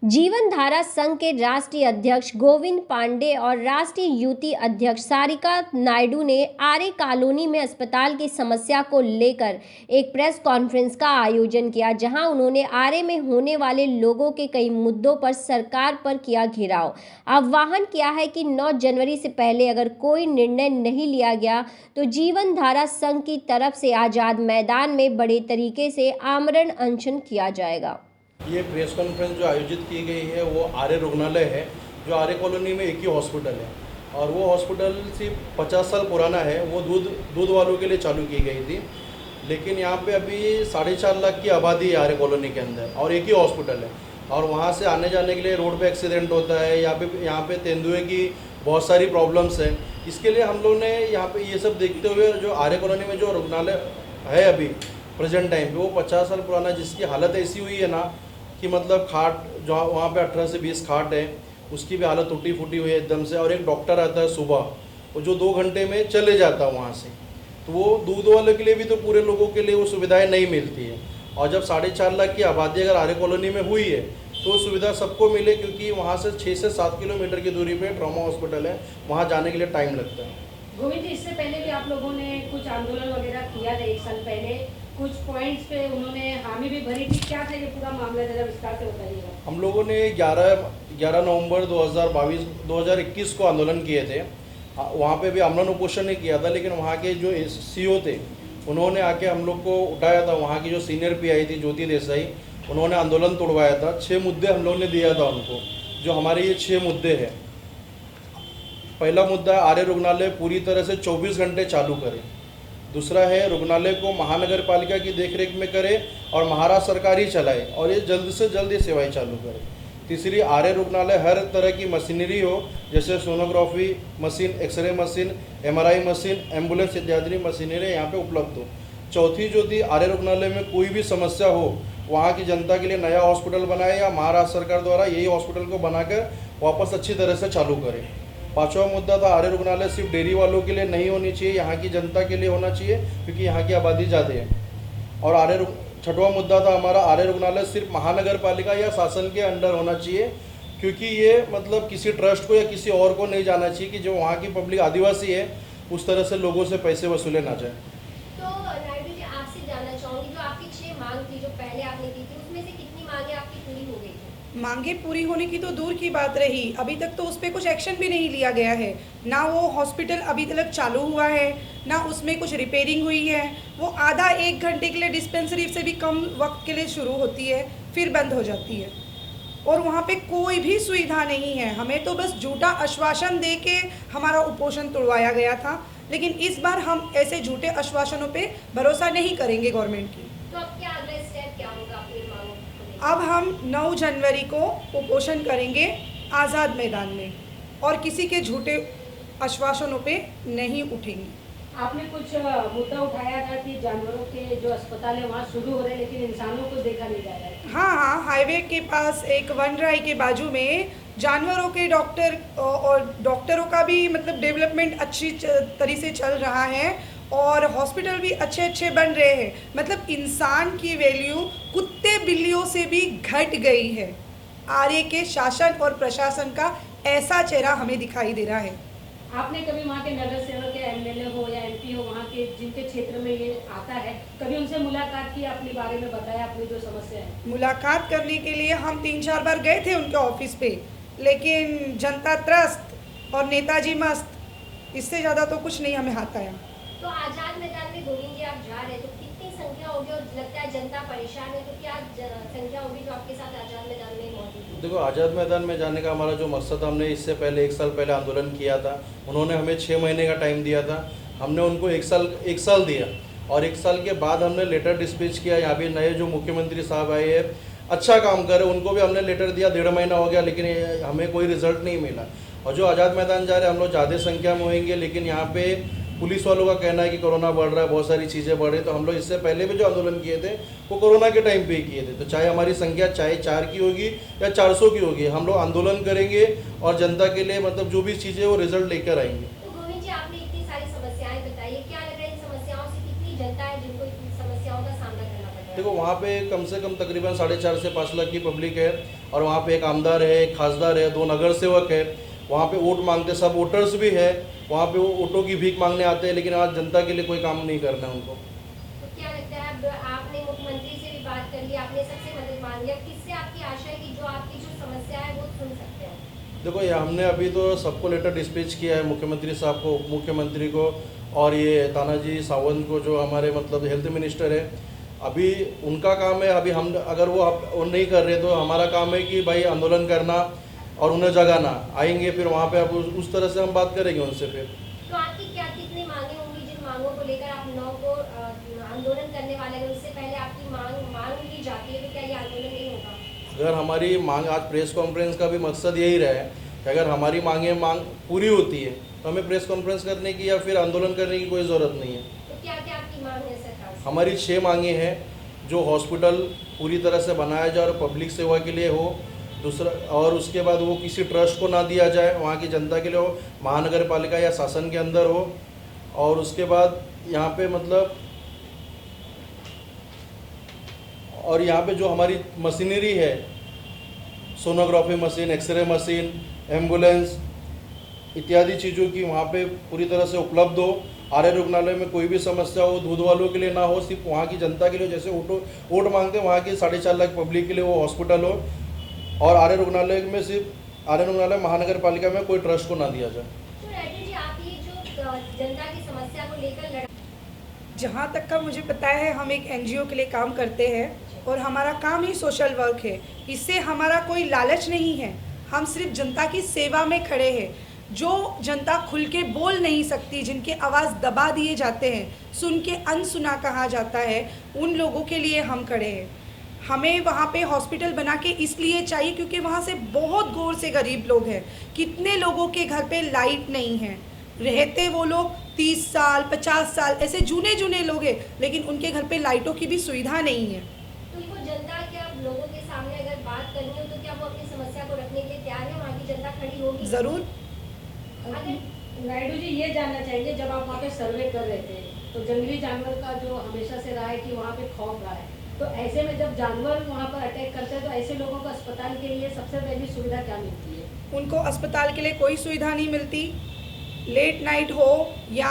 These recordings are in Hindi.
जीवन धारा संघ के राष्ट्रीय अध्यक्ष गोविंद पांडे और राष्ट्रीय युति अध्यक्ष सारिका नायडू ने आरे कॉलोनी में अस्पताल की समस्या को लेकर एक प्रेस कॉन्फ्रेंस का आयोजन किया, जहां उन्होंने आरे में होने वाले लोगों के कई मुद्दों पर सरकार पर किया घेराव। आह्वान किया है कि 9 जनवरी से पहले अगर कोई निर्णय नहीं लिया गया तो जीवन धारा संघ की तरफ से आज़ाद मैदान में बड़े तरीके से आमरण अनशन किया जाएगा। ये प्रेस कॉन्फ्रेंस जो आयोजित की गई है वो आर्य रुग्णालय है, जो आर्य कॉलोनी में एक ही हॉस्पिटल है और वो हॉस्पिटल सिर्फ 50 साल पुराना है। वो दूध वालों के लिए चालू की गई थी, लेकिन यहाँ पे अभी 4.5 लाख की आबादी है आर्य कॉलोनी के अंदर और एक ही हॉस्पिटल है और वहाँ से आने जाने के लिए रोड पे एक्सीडेंट होता है। यहाँ पे तेंदुए की बहुत सारी प्रॉब्लम्स है। इसके लिए हम लोग ने यहाँ पे ये सब देखते हुए जो आर्य कॉलोनी में जो रुग्णालय है अभी प्रेजेंट टाइम पे वो 50 साल पुराना, जिसकी हालत ऐसी हुई है ना कि मतलब खाट जो वहाँ पे 18 से 20 खाट है, उसकी भी हालत टूटी फूटी हुई है एकदम से। और एक डॉक्टर आता है सुबह, वो जो 2 घंटे में चले जाता है वहाँ से, तो वो दूध वाले के लिए भी तो पूरे लोगों के लिए वो सुविधाएं नहीं मिलती है। और जब 4.5 लाख की आबादी अगर आर्य कॉलोनी में हुई है तो सुविधा सबको मिले, क्योंकि वहाँ से 6 से 7 किलोमीटर की दूरी पे ट्रॉमा हॉस्पिटल है, वहाँ जाने के लिए टाइम लगता है। गोविंद जी, इससे पहले भी आप लोगों ने कुछ आंदोलन वगैरह किया था 1 साल पहले, कुछ पॉइंट्स पे उन्होंने हामी भी भरी थी, क्या था ये पूरा मामला, जरा विस्तार से बताइएगा। हम लोगों ने 11 नवंबर 2021 को आंदोलन किए थे। वहाँ पे भी आमरण उपोषण नहीं किया था, लेकिन वहाँ के जो सीओ थे उन्होंने आके हम लोग को उठाया था। वहाँ की जो सीनियर पीआई थी ज्योति देसाई, उन्होंने आंदोलन तोड़वाया था। 6 मुद्दे हम लोगों ने दिया था उनको, जो हमारे ये 6 मुद्दे हैं। पहला मुद्दा आर्य रुग्णालय पूरी तरह से 24 घंटे चालू करें। दूसरा है रुग्णालय को महानगर पालिका की देखरेख में करे और महाराष्ट्र सरकार ही चलाए और ये जल्द से जल्द ये सेवाएं चालू करे। तीसरी, आर्य रुग्णालय हर तरह की मशीनरी हो, जैसे sonography machine, xray machine, MRI machine, ambulance इत्यादि मशीनरी यहाँ पे उपलब्ध हो। चौथी जो थी, आर्य रुग्णालय में कोई भी समस्या हो वहाँ की जनता के लिए नया हॉस्पिटल बनाए या महाराष्ट्र सरकार द्वारा यही हॉस्पिटल को बनाकर वापस अच्छी तरह से चालू करें। 5वां मुद्दा था, आर्य रुग्णालय सिर्फ डेयरी वालों के लिए नहीं होनी चाहिए, यहाँ की जनता के लिए होना चाहिए, क्योंकि यहाँ की आबादी ज़्यादा है। और 6वां मुद्दा था हमारा, आर्य रुग्णालय सिर्फ महानगर पालिका या शासन के अंडर होना चाहिए, क्योंकि ये मतलब किसी ट्रस्ट को या किसी और को नहीं जाना चाहिए कि जो वहाँ की पब्लिक आदिवासी है उस तरह से लोगों से पैसे वसूले ना जाए। तो नायडू जी, आपसे जानना चाहूँगी, जो आपकी 6 मांग थी जो पहले आपने की थी, उसमें से कितनी मांगे आपकी पूरी हो गई थी? मांगे पूरी होने की तो दूर की बात रही, अभी तक तो उस पर कुछ एक्शन भी नहीं लिया गया है। ना वो हॉस्पिटल अभी तक चालू हुआ है, ना उसमें कुछ रिपेयरिंग हुई है। वो आधा 1 घंटे के लिए डिस्पेंसरी से भी कम वक्त के लिए शुरू होती है, फिर बंद हो जाती है और वहाँ पे कोई भी सुविधा नहीं है। हमें तो बस झूठा आश्वासन दे के हमारा उपोषण तोड़वाया गया था, लेकिन इस बार हम ऐसे झूठे आश्वासनों पे भरोसा नहीं करेंगे गवर्नमेंट की। तो अब क्या अगला स्टेप क्या होगा आपकी मांगों को? अब हम 9 जनवरी को उपोषण करेंगे आज़ाद मैदान में और किसी के झूठे आश्वासनों पे नहीं उठेंगे। आपने कुछ मुद्दा उठाया था कि जानवरों के जो अस्पताल है वहाँ शुरू हो रहे हैं, लेकिन इंसानों को देखा नहीं जा रहा है। हाँ, हाईवे के पास एक वनराई के बाजू में जानवरों के डॉक्टर और डॉक्टरों का भी मतलब डेवलपमेंट अच्छी तरह से चल रहा है और हॉस्पिटल भी अच्छे बन रहे हैं। मतलब इंसान की वैल्यू कुत्ते बिल्लियों से भी घट गई है। आर्य के शासन और प्रशासन का ऐसा चेहरा हमें दिखाई दे रहा है। आपने कभी वहाँ के नगर सेवक या MLA हो या MP हो, वहाँ के जिनके क्षेत्र में ये आता है, कभी उनसे मुलाकात की, अपने बारे में बताया अपनी जो समस्या है? मुलाकात करने के लिए हम 3-4 बार गए थे उनके ऑफिस पे, लेकिन जनता त्रस्त और नेताजी मस्त, इससे ज़्यादा तो कुछ नहीं हमें हाथ आया। तो आजाद मैदान में गोविंद जी आप जा रहे हैं, तो कितनी संख्या होगी और लगता है जनता परेशान है, तो क्या संख्या होगी जो आपके साथ आजाद मैदान में मौजूद है? देखो, आज़ाद मैदान में जाने का हमारा जो मकसद, हमने इससे पहले 1 साल पहले आंदोलन किया था। उन्होंने हमें 6 महीने का टाइम दिया था, हमने उनको 1 साल दिया और 1 साल के बाद हमने लेटर डिस्पैच किया। यहाँ पे नए जो मुख्यमंत्री साहब आए हैं, अच्छा काम करे, उनको भी हमने लेटर दिया। 1.5 महीना हो गया, लेकिन हमें कोई रिजल्ट नहीं मिला। और जो आज़ाद मैदान जा रहे हैं, हम लोग ज़्यादा संख्या में होंगे, लेकिन यहाँ पे पुलिस वालों का कहना है कि कोरोना बढ़ रहा है, बहुत सारी चीज़ें बढ़ रही, तो हम लोग इससे पहले भी जो आंदोलन किए थे वो कोरोना के टाइम पे ही किए थे। तो चाहे हमारी संख्या चाहे 4 की होगी या 400 की होगी, हम लोग आंदोलन करेंगे और जनता के लिए मतलब जो भी चीज़ें वो रिजल्ट लेकर आएंगे। तो गोविंद जी, आपने इतनी सारी समस्याएं बताई, क्या लग रहा है इन समस्याओं से कितनी जनता है जिनको इन समस्याओं का सामना करना पड़ रहा है? देखो वहाँ पे कम से कम तकरीबन 4.5 से 5 लाख की पब्लिक है और वहाँ पे एक आमदार है, एक खासदार है, 2 नगर सेवक है। वहाँ पे वोट मांगते सब वोटर्स भी है, वहाँ पे वो वोटों की भीख मांगने आते हैं, लेकिन आज जनता के लिए कोई काम नहीं करना है उनको। तो क्या लगता है, अब आपने मुख्यमंत्री से भी बात कर ली, आपने सबसे मदद मांग लिया, किससे आपकी आशा है कि जो आपकी जो समस्या है वो सुन सकते हैं? देखो ये हमने अभी तो सबको लेटर डिस्पैच किया है, मुख्यमंत्री साहब को, उप मुख्यमंत्री को और ये तानाजी सावंत को जो हमारे मतलब हेल्थ मिनिस्टर है। अभी उनका काम है, अभी हम अगर वो नहीं कर रहे तो हमारा काम है कि भाई आंदोलन करना और उन्हें जगाना। आएंगे फिर वहाँ पे अब उस तरह से हम बात करेंगे उनसे फिर। तो आपकी क्या कितनी मांगे होंगी जिन मांगों को लेकर आप 9 को आंदोलन करने वाले हैं? उससे पहले आपकी मांग ली जाती है तो क्या ये आंदोलन नहीं होगा? अगर हमारी मांग, आज प्रेस कॉन्फ्रेंस का भी मकसद यही रहा है कि अगर हमारी मांग पूरी होती है तो हमें प्रेस कॉन्फ्रेंस करने की या फिर आंदोलन करने की कोई ज़रूरत नहीं है। तो क्या क्या आपकी मांग है सरकार से? हमारी 6 मांगे हैं। जो हॉस्पिटल पूरी तरह से बनाया जाए और पब्लिक सेवा के लिए हो, दूसरा, और उसके बाद वो किसी ट्रस्ट को ना दिया जाए, वहाँ की जनता के लिए हो, महानगर पालिका या शासन के अंदर हो। और उसके बाद यहाँ पे मतलब और यहाँ पे जो हमारी मशीनरी है, sonography machine, xray machine, ambulance इत्यादि चीज़ों की वहाँ पे पूरी तरह से उपलब्ध हो। आर्य रुग्णालय में कोई भी समस्या हो, दूध वालों के लिए ना हो, सिर्फ वहाँ की जनता के लिए, जैसे वोट मांगते हैं वहाँ की 4.5 लाख पब्लिक के लिए वो हॉस्पिटल हो। और आर्य रुग्णालय में सिर्फ आर्य रुग्णालय महानगर पालिका में कोई ट्रस्ट को ना दिया जाए। तो रेड्डी जी, आप ये जो जनता की समस्या को लेकर जहाँ तक का मुझे पता है, हम एक एनजीओ के लिए काम करते हैं और हमारा काम ही सोशल वर्क है। इससे हमारा कोई लालच नहीं है, हम सिर्फ जनता की सेवा में खड़े हैं। जो जनता खुल के बोल नहीं सकती, जिनके आवाज़ दबा दिए जाते हैं, सुन के अनसुना कहा जाता है, उन लोगों के लिए हम खड़े हैं। हमें वहाँ पे हॉस्पिटल बना के इसलिए चाहिए क्योंकि वहाँ से बहुत गौर से गरीब लोग हैं। कितने लोगों के घर पे लाइट नहीं है, रहते वो लोग 30 साल 50 साल ऐसे जूने लोग हैं, लेकिन उनके घर पे लाइटों की भी सुविधा नहीं है। तो वो जनता क्या लोगों के सामने अगर बात करनी हो तो क्या वो अपनी समस्या को रखने के लिए तैयार है? वहाँ की जनता खड़ी होगी? ज़रूर। नायडू जी, ये जानना चाहेंगे, जब आप वहाँ पे सर्वे कर रहे थे तो जंगली जानवर का जो हमेशा से रहा है कि वहाँ पे खौफ रहा है, तो ऐसे में जब जानवर वहाँ पर अटैक करते हैं तो ऐसे लोगों को अस्पताल के लिए सबसे पहली सुविधा क्या मिलती है? उनको अस्पताल के लिए कोई सुविधा नहीं मिलती। लेट नाइट हो या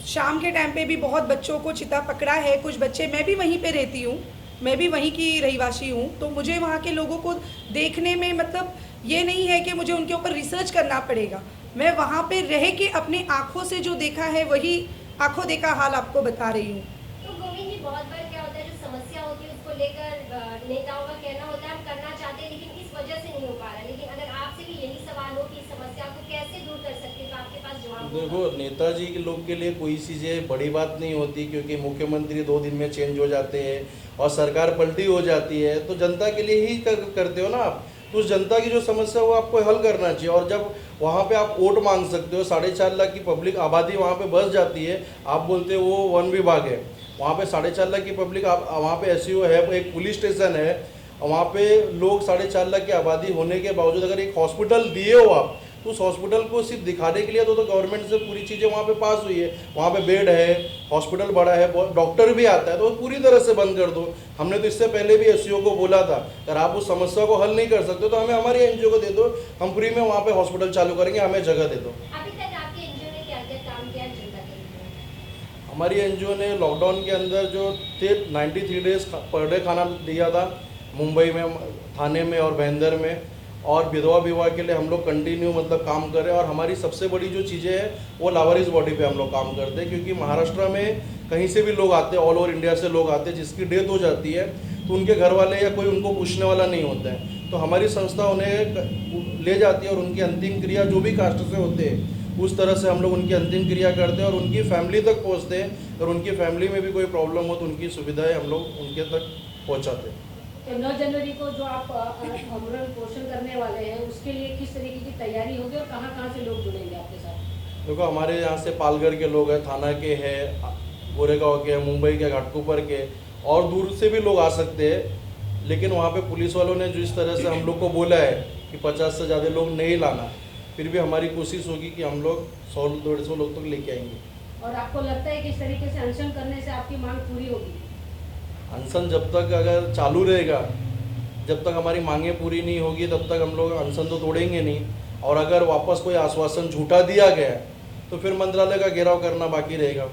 शाम के टाइम पे भी बहुत बच्चों को चिता पकड़ा है। कुछ बच्चे, मैं भी वहीं पे रहती हूँ, मैं भी वहीं की रहीवासी हूँ, तो मुझे वहाँ के लोगों को देखने में मतलब ये नहीं है कि मुझे उनके ऊपर रिसर्च करना पड़ेगा। मैं वहाँ पे रह के अपनी आँखों से जो देखा है वही आँखों देखा हाल आपको बता रही हूँ। तो गोविंद जी, बहुत बार क्या होता है, जो समस्या होती है उसको लेकर नेताओं का कहना होता है हम करना चाहते हैं लेकिन इस वजह से नहीं हो पा रहा। लेकिन अगर आपसे भी यही सवाल हो कि इस समस्या को कैसे दूर कर सकते हैं तो आपके पास जवाब होगा। देखो, नेताजी के लोग के लिए कोई चीज़ें बड़ी बात नहीं होती, क्योंकि मुख्यमंत्री 2 दिन में चेंज हो जाते हैं और सरकार पलटी हो जाती है, तो जनता के लिए ही करते हो ना आप। तो उस जनता की जो समस्या वो आपको हल करना चाहिए। और जब वहाँ पे आप वोट मांग सकते हो, 4.5 लाख की पब्लिक आबादी वहाँ पे बस जाती है, आप बोलते हो वो वन विभाग है, वहाँ पे 4.5 लाख की पब्लिक, वहाँ पे एसईओ है, एक पुलिस स्टेशन है, वहाँ पे लोग 4.5 लाख की आबादी होने के बावजूद अगर एक हॉस्पिटल दिए हो आप, तो उस हॉस्पिटल को सिर्फ दिखाने के लिए तो गवर्नमेंट से पूरी चीज़ें वहाँ पे पास हुई है, वहाँ पे बेड है, हॉस्पिटल बड़ा है, डॉक्टर भी आता है, तो पूरी तरह से बंद कर दो। हमने तो इससे पहले भी एसईओ को बोला था, अगर आप उस समस्या को हल नहीं कर सकते तो हमें हमारी एनजीओ को दे दो, हम फ्री में वहाँ पे हॉस्पिटल चालू करेंगे, हमें जगह दे दो। अभी तक आपके एनजीओ ने क्या क्या काम किया जनता के लिए? हमारी एनजीओ ने लॉकडाउन के अंदर जो 93 डेज पर डे खाना दिया था मुंबई में, थाने में और भाईंदर में, और विधवा विवाह के लिए हम लोग कंटिन्यू मतलब काम कर रहे हैं। और हमारी सबसे बड़ी जो चीज़ें हैं वो लावारिस बॉडी पे हम लोग काम करते हैं, क्योंकि महाराष्ट्र में कहीं से भी लोग आते हैं, ऑल ओवर इंडिया से लोग आते हैं, जिसकी डेथ हो जाती है तो उनके घर वाले या कोई उनको पूछने वाला नहीं होता है, तो हमारी संस्था उन्हें ले जाती है और उनकी अंतिम क्रिया जो भी कास्ट से होते हैं उस तरह से हम लोग उनकी अंतिम क्रिया करते हैं और उनकी फैमिली तक पहुँचते हैं। और उनकी फैमिली में भी कोई प्रॉब्लम हो तो उनकी सुविधाएँ हम लोग उनके तक पहुँचाते हैं। तो 9 जनवरी को जो आप आमरण पोषण करने वाले हैं उसके लिए किस तरीके की तैयारी होगी और कहाँ से लोग जुड़ेंगे आपके साथ? देखो, हमारे यहाँ से पालघर के लोग हैं, थाना के हैं, गोरेगांव के हैं, मुंबई के, घाटकोपर के, और दूर से भी लोग आ सकते हैं। लेकिन वहाँ पे पुलिस वालों ने जिस तरह से हम लोग को बोला है कि 50 से ज़्यादा लोग नहीं लाना, फिर भी हमारी कोशिश होगी कि हम लोग 100-150 लोग तक लेके आएंगे। और आपको लगता है कि इस तरीके से अनशन करने से आपकी मांग पूरी होगी? अनशन जब तक अगर चालू रहेगा, जब तक हमारी मांगें पूरी नहीं होगी तब तक हम लोग अनशन तो तोड़ेंगे नहीं। और अगर वापस कोई आश्वासन झूठा दिया गया तो फिर मंत्रालय का घेराव करना बाकी रहेगा।